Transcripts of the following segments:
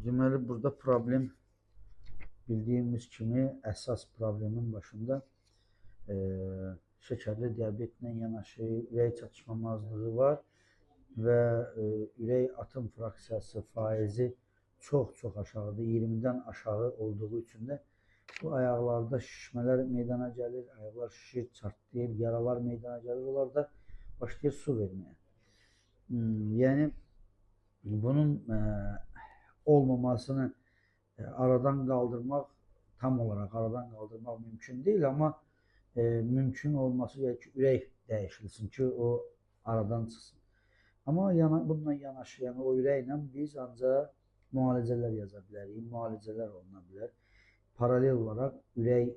Deməli, burada problem bildiyimiz kimi əsas problemin başında şəkərli diabetlə yanaşı ürək çatışmamazlığı var və ürək atım fraksiyası faizi çox aşağıdır. 20-dən aşağı olduğu üçün də bu ayaqlarda şişmələr meydana gəlir, ayaqlar şişir, çartlayır, yaralar meydana gəlir, onlar da başlayır su verməyə. Yəni, bunun olmamasını aradan qaldırmaq, tam olaraq aradan qaldırmaq mümkün deyil, amma mümkün olması gəlir ki, ürək dəyişilsin ki, o aradan çıxsın. Amma bununla yanaşı, yəni o ürəklə biz ancaq müalicələr yaza bilərik, müalicələr oluna bilər. Paralel olaraq ürək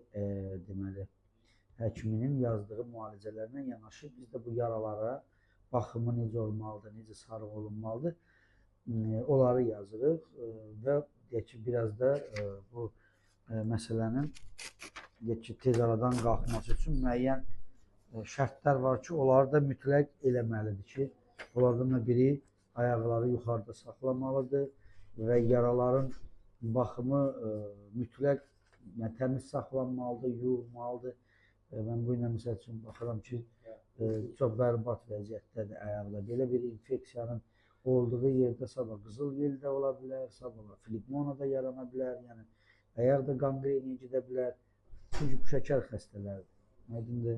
deməli, həkiminin yazdığı müalicələrlə yanaşı biz də bu yaralara baxımı necə olmalıdır, necə sarğı olunmalıdır, onları yazırıq və deyək ki, biraz da bu məsələnin deyək ki, tez aradan qalxması üçün müəyyən şərtlər var ki, onları da mütləq eləməlidir ki, onlardan da biri ayaqları yuxarıda saxlamalıdır və yaraların baxımı mütləq təmiz saxlanmalıdır, yuyulmalıdır. Mən bu ilə məsəl üçün baxıram ki, çox bərbad vəziyyətdədir ayaqda. Belə bir infeksiyanın olduğu yerdə sabah qızılgil də ola bilər, sabah flegmona da yarana bilər, yəni ayaq da qanqreniyə gedə bilər. Çünki bu şəkər xəstələrdir. Aydındır.